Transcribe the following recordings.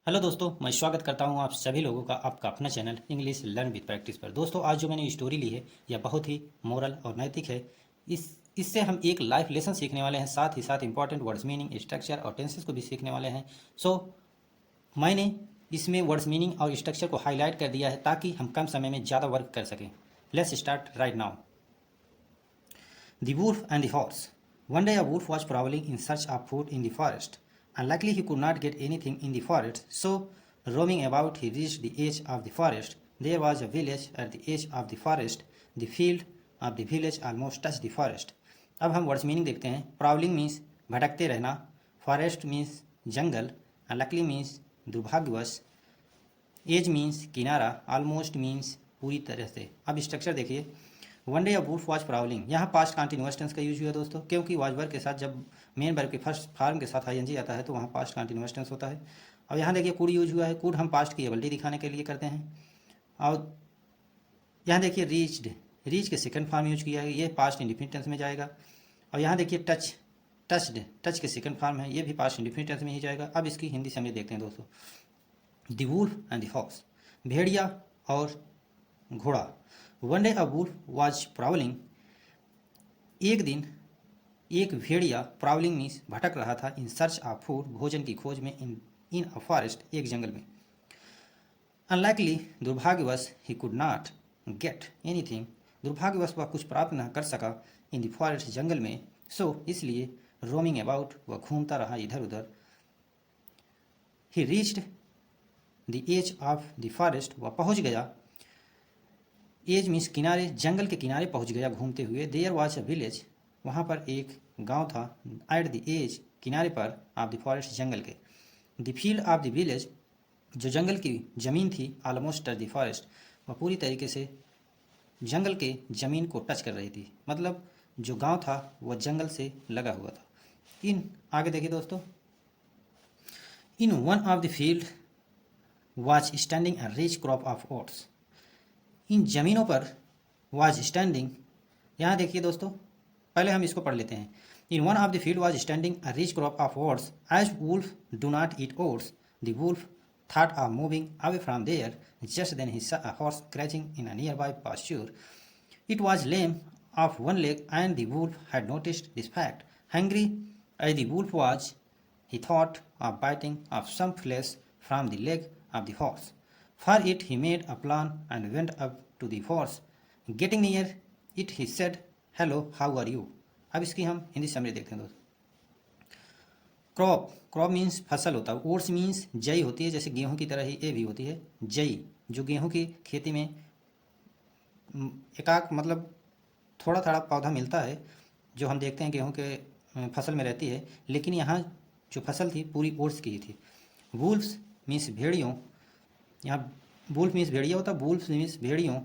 Hello दोस्तों, मैं स्वागत करता हूं आप सभी लोगों का आपका अपना channel English learn with practice पर। दोस्तों, आज जो मैंने स्टोरी ली है यह बहुत ही मोरल और नैतिक है। इससे हम एक लाइफ लेसन सीखने वाले हैं, साथ ही साथ इंपॉर्टेंट वर्ड्स मीनिंग, स्ट्रक्चर और टेंसेस को भी सीखने वाले हैं। मैंने इसमें वर्ड्स मीनिंग और स्ट्रक्चर को हाईलाइट कर दिया है ताकि हम कम समय में ज़्यादा वर्क कर सकें। Let's start right now. The wolf and the horse. One day a wolf was prowling in search of food in the forest. Unlikely he could not get anything in the forest, so roaming about he reached the edge of the forest. There was a village at the edge of the forest. The field of the village almost touched the forest. अब हम words meaning देखते हैं। प्राउलिंग means भटकते रहना, forest means जंगल, unluckily means दुर्भाग्यवश, edge means किनारा, almost means पूरी तरह से। अब स्ट्रक्चर देखिए। One day a wolf was prowling, यहाँ पास्ट कंटिन्यूअस टेंस का यूज हुआ दोस्तों, क्योंकि वाज वर्ब के साथ जब मेन वर्ब के फर्स्ट फॉर्म के साथ आईएनजी आता है तो वहाँ पास्ट कंटिन्यूअस टेंस होता है। अब यहाँ देखिए कुड यूज हुआ है। कुड हम पास्ट की एबिलिटी दिखाने के लिए करते हैं। और यहाँ देखिए रीच्ड, रीच के सेकंड फॉर्म यूज किया है, ये पास्ट इंडिफिनिट टेंस में जाएगा। और यहाँ देखिए टच, टच्ड, टच के सेकंड फॉर्म है, ये भी पास्ट इंडिफिनिट टेंस में ही जाएगा। अब इसकी हिंदी समझ देखते हैं दोस्तों। The wolf and the horse, भेड़िया और घोड़ा। One day a wolf was prowling, एक दिन एक भेड़िया, प्राउलिंग मीन्स भटक रहा था, इन सर्च ऑफ फूड, भोजन की खोज में, इन अ फॉरेस्ट, एक जंगल में। अनलाइकली, दुर्भाग्यवश, he could not get anything, दुर्भाग्यवश वह कुछ प्राप्त न कर सका, इन द फॉरेस्ट, जंगल में, इसलिए रोमिंग अबाउट, वह घूमता रहा इधर उधर। He reached the edge of the forest, वह पहुंच गया, एज मीन्स किनारे, जंगल के किनारे पहुंच गया घूमते हुए। देयर वॉज अ विलेज, वहाँ पर एक गांव था। एट द एज, किनारे पर, ऑफ द फॉरेस्ट, जंगल के। The field of the village, जो जंगल की ज़मीन थी, ऑलमोस्ट टच द फॉरेस्ट, वह पूरी तरीके से जंगल के ज़मीन को टच कर रही थी, मतलब जो गांव था वह जंगल से लगा हुआ था। इन आगे देखिए दोस्तों। In one of the field was standing a rich crop of oats, इन ज़मीनों पर वाज स्टैंडिंग, यहाँ देखिए दोस्तों, पहले हम इसको पढ़ लेते हैं। In one of the field was standing a rich crop of oats, as wolf do not eat oats, the wolf thought of moving away from there. Just then he saw a horse grazing in a nearby pasture. It was lame of one leg, and the wolf had noticed this fact. Hungry as the wolf was, he thought of biting off some flesh from the leg of the horse. For it he made a plan and went up to the horse. Getting near it he said, "Hello, how are you?" अब इसकी हम Hindi summary देखते हैं दोस्तों। Crop, crop means फसल होता है। Oats means जई होती है, जैसे गेहूं की तरह ही ये भी होती है जई, जो गेहूं की खेती में एकाक मतलब थोड़ा थोड़ा पौधा मिलता है, जो हम देखते हैं गेहूं के फसल में रहती है, लेकिन यहाँ जो फसल थी पूरी ओट्स की ही थी। वुल्फ्स मीन्स भेड़ियों, यहाँ वुल्फ मीन्स भेड़िया होता है, वुल्फ्स मीन्स भेड़ियों।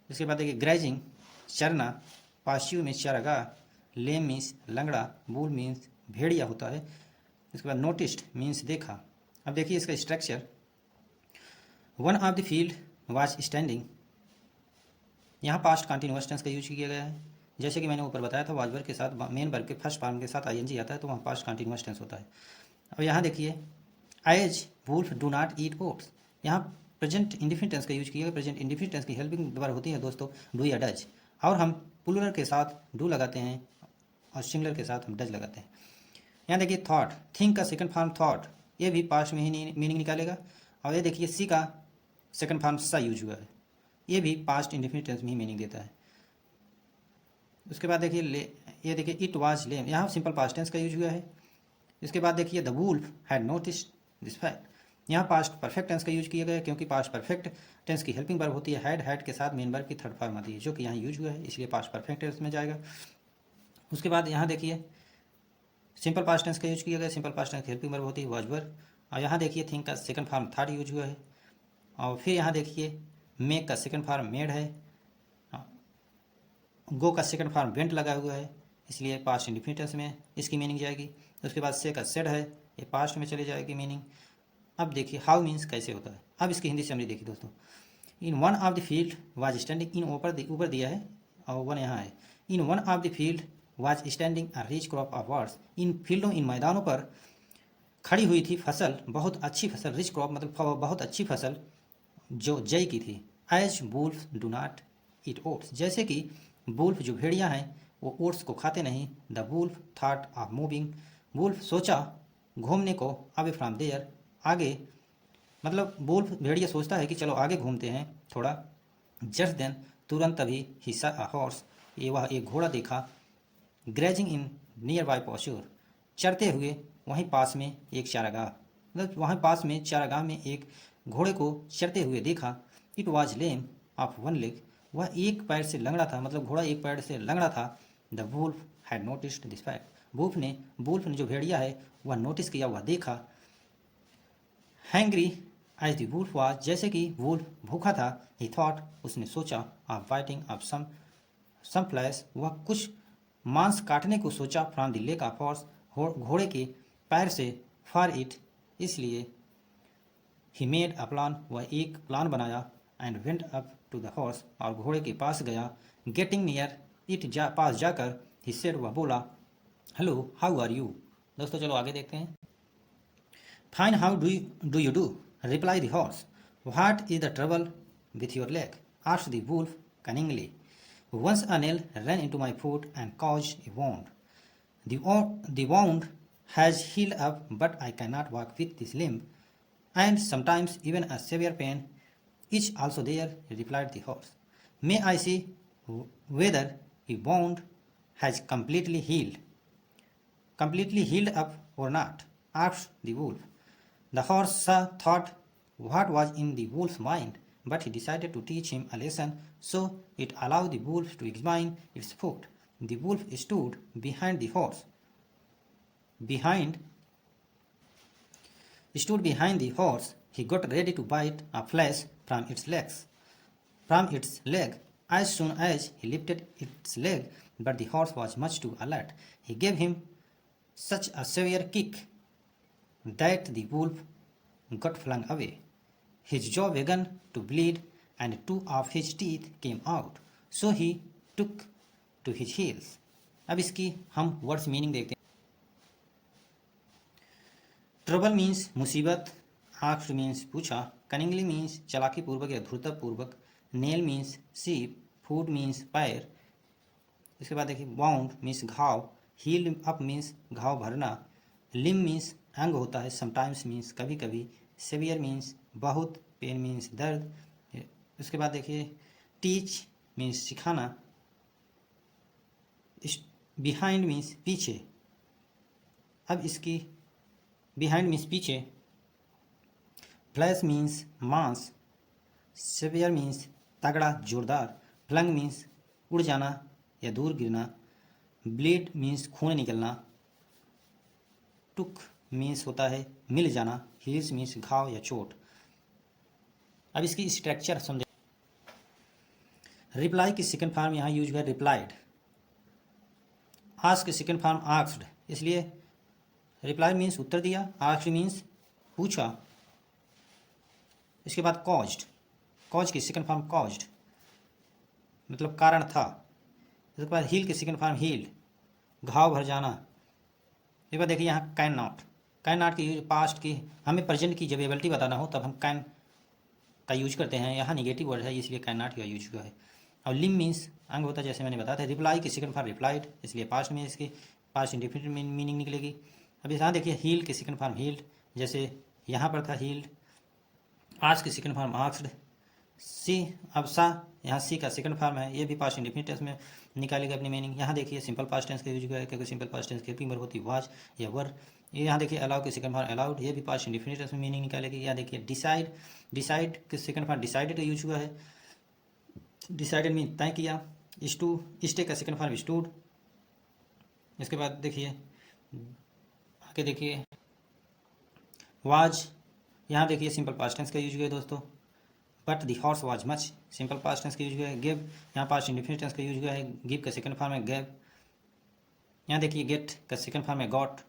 इसके बाद देखिए ग्रेजिंग, चरना, पास्चू मीन्स चरागाह, लेम मीन्स लंगड़ा, बुल मीन्स भेड़िया होता है। इसके बाद नोटिस्ड मीन्स देखा। अब देखिए इसका structure. One of the field was standing, यहाँ पास्ट कंटिन्यूअस टेंस का यूज किया गया है, जैसे कि मैंने ऊपर बताया था, वाज वर्ब के साथ मेन वर्ब के फर्स्ट फॉर्म के साथ आईएनजी आता है तो वहाँ पास्ट कंटिन्यूअस टेंस होता है। अब यहाँ देखिए as wolf do not eat oats, यहाँ प्रेजेंट इंडिफिनिट टेंस का यूज किया गया। प्रेजेंट इंडिफिनिट टेंस की हेल्पिंग वर्ब होती है दोस्तों डू या डज, और हम प्लूरल के साथ डू लगाते हैं और सिंगुलर के साथ हम डज लगाते हैं। यहाँ देखिए थॉट, थिंक का सेकंड फॉर्म थॉट, ये भी पास्ट में ही मीनिंग निकालेगा। और ये देखिए सी का सेकंड फॉर्म सा यूज हुआ है, ये भी पास्ट इंडिफिनिट टेंस में ही मीनिंग देता है। उसके बाद देखिए ये देखिए इट वाज लेम, यहाँ सिंपल पास्ट टेंस का यूज हुआ है। इसके बाद देखिए the wolf had noticed this fact, यहाँ पास्ट परफेक्ट टेंस का यूज किया गया है, क्योंकि पास्ट परफेक्ट टेंस की हेल्पिंग वर्ब होती है हैड, हैड के साथ मेन वर्ब की थर्ड फॉर्म आती है, जो कि यहाँ यूज हुआ है, इसलिए पास्ट परफेक्ट टेंस में जाएगा। उसके बाद यहाँ देखिए सिंपल पास्ट टेंस का यूज किया गया, सिंपल पास्ट टेंस की हेल्पिंग वर्ब होती है वाज वर्ब। और यहाँ देखिए थिंक का सेकंड फॉर्म थर्ड यूज हुआ है। और फिर यहाँ देखिए मेक का सेकंड फॉर्म मेड है, गो का सेकंड फॉर्म वेंट लगा हुआ है, इसलिए पास्ट इंडिफिनिट टेंस में इसकी मीनिंग जाएगी। उसके बाद से का सेड है, ये पास्ट में चली जाएगी मीनिंग। अब देखिए हाउ मीन्स कैसे होता है, अब इसकी हिंदी समरी देखिए दोस्तों। In one of the field was standing, इन ऊपर दिया है और वन यहाँ है। In one of the field was standing a rich crop of words, इन फील्डों, इन मैदानों पर खड़ी हुई थी फसल, बहुत अच्छी फसल, रिच क्रॉप मतलब बहुत अच्छी फसल जो जय की थी। As wolf do not eat oats, जैसे कि वुल्फ जो भेड़िया हैं वो ओट्स को खाते नहीं। The wolf thought of moving, wolf सोचा घूमने को, अवे फ्रॉम देयर, आगे, मतलब वुल्फ भेड़िया सोचता है कि चलो आगे घूमते हैं थोड़ा। जस्ट देन, तुरंत तभी, ही सा अ हॉर्स, ये वह एक घोड़ा देखा। ग्रेजिंग इन नियर बाय पॉश्योर, चरते हुए वहीं पास में एक चारागाह, मतलब वहीं पास में चारागाह में एक घोड़े को चरते हुए देखा। It was lame of one leg, वह एक पैर से लंगड़ा था, मतलब घोड़ा एक पैर से लंगड़ा था। The wolf had noticed this fact, wolf ने जो भेड़िया है वह नोटिस किया, वह देखा। Hungry as the wolf was, जैसे कि वुल्फ भूखा था। ही थॉट, उसने सोचा, of biting of some flesh, वह कुछ मांस काटने को सोचा। From the leg of horse, घोड़े के पैर से। फॉर इट, इसलिए। ही मेड अ प्लान, वह एक प्लान बनाया। And went up to the horse, और घोड़े के पास गया। गेटिंग नियर इट, पास जाकर, ही सेड, वह बोला, हेलो हाउ आर यू। दोस्तों चलो आगे देखते हैं। Fine how do you do, reply the horse. What is the trouble with your leg, asked the wolf cunningly. Once a nail ran into my foot and caused a wound. The wound has healed up, but I cannot walk with this limb, and sometimes even a severe pain is also there, replied the horse. May I see whether the wound has completely healed up or not? Asked the wolf. The horse thought what was in the wolf's mind, but he decided to teach him a lesson, so it allowed the wolf to examine its foot. The wolf stood behind the horse. Behind stood behind the horse. He got ready to bite a flesh from its leg. As soon as he lifted its leg, but the horse was much too alert. He gave him such a severe kick that the wolf got flung away. His jaw began to bleed and two of his teeth came out. So he took to his heels. अब इसकी हम words meaning देखते हैं। Trouble means मुसीबत, asked means पूछा, cunningly means चालाकी पूर्वक या धूर्तपूर्वक, नेल मीन्स सीप, फूड मीन्स पैर। इसके बाद देखिए वाउंड मीन्स घाव, हील अप मीन्स घाव भरना, लिम मीन्स अंग होता है, समटाइम्स मीन्स कभी कभी, सेवियर मीन्स बहुत, पेन मीन्स दर्द। उसके बाद देखिए टीच मीन्स सिखाना, बिहाइंड मीन्स पीछे। अब इसकी बिहाइंड मीन्स पीछे, फ्लैश मीन्स मांस, सेवियर मीन्स तगड़ा जोरदार, फ्लंग मीन्स उड़ जाना या दूर गिरना, ब्लीड मीन्स खून निकलना, टुक मीन्स होता है मिल जाना, हील्स मीन्स घाव या चोट। अब इसकी स्ट्रक्चर समझे। रिप्लाई की सेकंड फॉर्म यहाँ यूज हुआ रिप्लाइड। आस्क की सेकंड फॉर्म आस्क्ड, इसलिए रिप्लाई मीन्स उत्तर दिया, आस्क्ड मीन्स पूछा। इसके बाद कॉज्ड, कॉज की सेकंड फॉर्म कॉज्ड मतलब कारण था। इसके बाद हील की सेकंड फॉर्म हील, घाव भर जाना। एक बार देखिए यहाँ कैन नॉट की यूज पास्ट की, हमें प्रेजेंट की जब एबिलिटी बताना हो तब हम कैन का यूज करते हैं, यहाँ निगेटिव वर्ड है इसलिए कैन नॉट का यूज हुआ है। और लिम मीन्स अंग होता है, जैसे मैंने बताया था। रिप्लाई की सेकंड फॉर्म रिप्लाइड, इसलिए पास्ट में इसकी पास्ट इंडिफिनिट मीनिंग निकलेगी। अब यहाँ देखिए हील की सेकंड फॉर्म हील्ड, जैसे यहाँ पर था हील्ड। आस्क की सेकंड फॉर्म आस्क्ड। सी, अब सा यहाँ सी का सेकंड फॉर्म है, ये भी पास्ट इंडिफिनिट टेंस में निकालेगा अपनी मीनिंग। यहाँ देखिए सिंपल पास्ट टेंस का यूज हुआ है, क्योंकि सिंपल पास्ट टेंस की हेल्पिंग वर्ब होती है वाज या वर। ये यहाँ देखिए अलाउ की सेकंड फॉर्म अलाउड, ये भी पास्ट इंडिफिनिट टेंस में मीनिंग निकालेगी। यहाँ देखिए डिसाइड की सेकंड फॉर्म डिसाइडेड का यूज हुआ है, डिसाइडेड मीन तय किया। स्टे का सेकंड फॉर्म स्टूड। इसके बाद देखिए आगे देखिए वाज, यहाँ देखिए सिंपल पास्ट टेंस का यूज हुआ है दोस्तों। But the horse was much, simple past tense का यूज हुआ है। गिव, यहाँ पास्ट इंडिफिनिट टेंस का यूज हुआ है, गिव का सेकंड फॉर्म है गेव। यहाँ देखिए गेट का सेकंड फॉर्म है गॉट।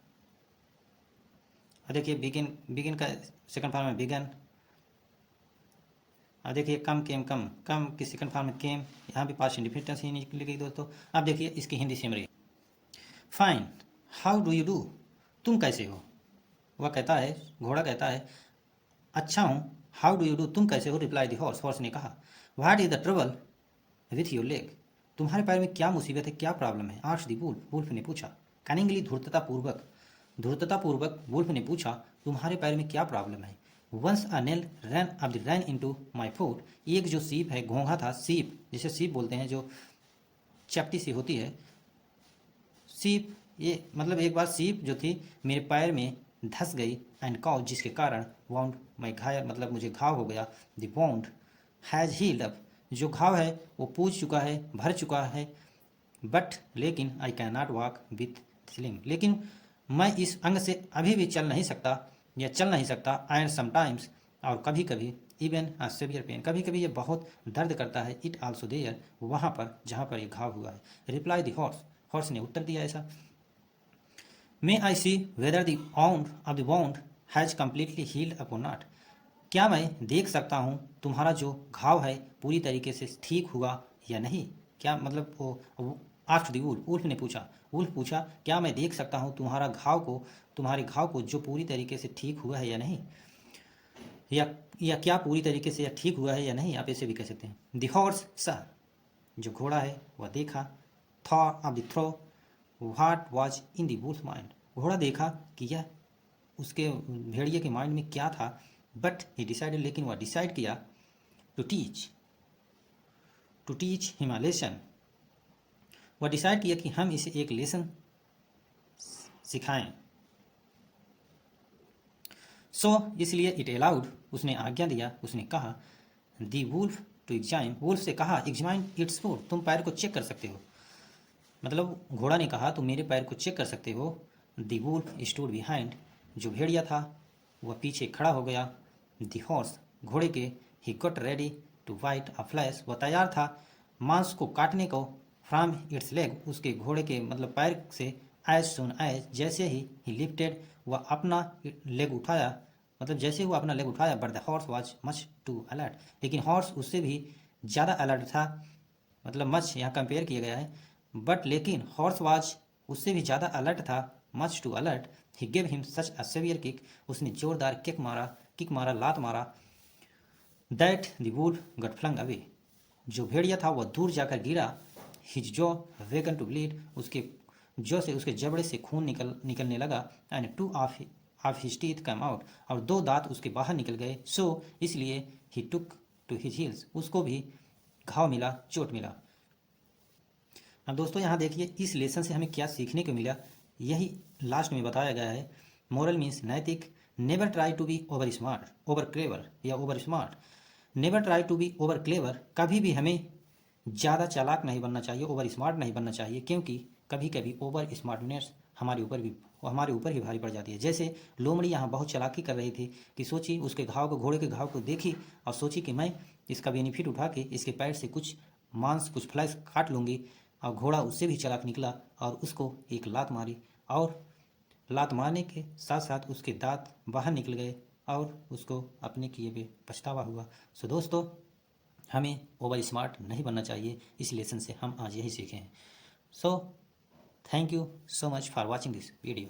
और देखिए बिगिन का सेकंड फॉर्म है बिगन। अब देखिए कम की सेकंड फॉर्म में केम, यहाँ भी पास्ट इंडिफिनिट टेंस ही निकलेगी दोस्तों। अब देखिए इसकी Hindi Simri. Fine how do you do, तुम कैसे हो। वह कहता है, घोड़ा कहता है, अच्छा हूँ, हाउ डू यू डू, तुम कैसे हो, रिप्लाई द हॉर्स, हॉर्स ने कहा। What is the trouble with your leg, तुम्हारे पैर में क्या मुसीबत है, क्या प्रॉब्लम है, आस्क्ड द वुल्फ, वुल्फ ने पूछा। कनिंगली, धूर्ततापूर्वक वुल्फ ने पूछा, तुम्हारे पैर में क्या प्रॉब्लम है। Once a nail ran into my foot, एक जो सीप है, घोंघा था, सीप जिसे सीप बोलते हैं, जो चपटी सी होती है, सीप, ये मतलब एक बार सीप जो थी मेरे पैर में धंस गई, एंड काउ, जिसके कारण वाउंड, मैं घायल, मतलब मुझे घाव हो गया, the wound has healed up, जो घाव है वो पूज चुका है, भर चुका है, बट लेकिन I can not walk with sling, लेकिन मैं इस अंग से अभी भी चल नहीं सकता या चल नहीं सकता, एंड समटाइम्स, और कभी कभी, इवन अ सेवियर पेन, कभी कभी ये बहुत दर्द करता है, इट आल्सो देयर, वहाँ पर जहाँ पर ये घाव हुआ है। रिप्लाई द हॉर्स, हॉर्स ने उत्तर दिया ऐसा। May I see whether the wound of the wound has completely healed up or not, क्या मैं देख सकता हूँ तुम्हारा जो घाव है पूरी तरीके से ठीक हुआ या नहीं, क्या मतलब वो आस्क्ड द वुल्फ, वुल्फ ने पूछा, वुल्फ पूछा, क्या मैं देख सकता हूँ तुम्हारे घाव को जो पूरी तरीके से ठीक हुआ है या नहीं, या क्या पूरी तरीके से या ठीक हुआ है या नहीं, आप ऐसे भी कह सकते हैं। द हॉर्स सा, जो घोड़ा है वह देखा, thought of the throw what was in the wolf mind, घोड़ा देखा कि यह उसके भेड़िए के माइंड में क्या था, बट ही डिसाइडेड, लेकिन वह डिसाइड किया, to teach him a lesson, वह डिसाइड किया कि हम इसे एक लेसन सिखाएं। सो इसलिए इट अलाउड, उसने आज्ञा दिया, उसने कहा, दी वुल्फ टू एग्जाइन, वुल्फ से कहा, एग्जाइन इट्स फूड, तुम पैर को चेक कर सकते हो, मतलब घोड़ा ने कहा तुम मेरे पैर को चेक कर सकते हो। दी वुल्फ स्टूड बिहाइंड, जो भेड़िया था वह पीछे खड़ा हो गया। दी हॉर्स, घोड़े के, he got ready to wait a flash, वह तैयार था मांस को काटने को, फ्रॉम इट्स लेग, उसके घोड़े के मतलब पैर से, एज सुन एज, जैसे ही लिफ्टेड, वह अपना लेग उठाया, मतलब जैसे वो अपना लेग उठाया, but the horse was much too alert, लेकिन हॉर्स उससे भी ज़्यादा अलर्ट था, मतलब मच यहाँ कंपेयर किया गया है, बट लेकिन हॉर्स वाज उससे भी ज़्यादा अलर्ट था, much too alert, he gave him such a severe kick, उसने जोरदार किक मारा, लात मारा, that the wolf got flung away, जो भेड़िया था वह दूर जाकर गिरा, his jaw began to bleed, उसके जॉ से, उसके जबड़े से खून निकलने लगा, and two of his teeth come out, और दो दांत उसके बाहर निकल गए, सो इसलिए he took to his heels, उसको भी घाव मिला, चोट मिला। अब दोस्तों यहाँ देखिए इस लेसन से हमें क्या सीखने को मिला, यही लास्ट में बताया गया है। मोरल मीन्स नैतिक, never try to be over smart, over clever या over smart, never try to be over clever, कभी भी हमें ज़्यादा चालाक नहीं बनना चाहिए, ओवर स्मार्ट नहीं बनना चाहिए, क्योंकि कभी कभी ओवर स्मार्टनेस हमारे ऊपर ही भारी पड़ जाती है। जैसे लोमड़ी यहाँ बहुत चालाकी कर रही थी कि सोची उसके घाव को, घोड़े के घाव को देखी और सोची कि मैं इसका बेनिफिट उठा के इसके पैर से कुछ मांस, कुछ फ्लैश काट लूँगी, और घोड़ा उससे भी चालाक निकला और उसको एक लात मारी, और लात मारने के साथ साथ उसके दांत बाहर निकल गए और उसको अपने किए पे पछतावा हुआ। सो दोस्तों, हमें ओवर स्मार्ट नहीं बनना चाहिए, इस लेसन से हम आज यही सीखे हैं। So thank you so much for watching this video.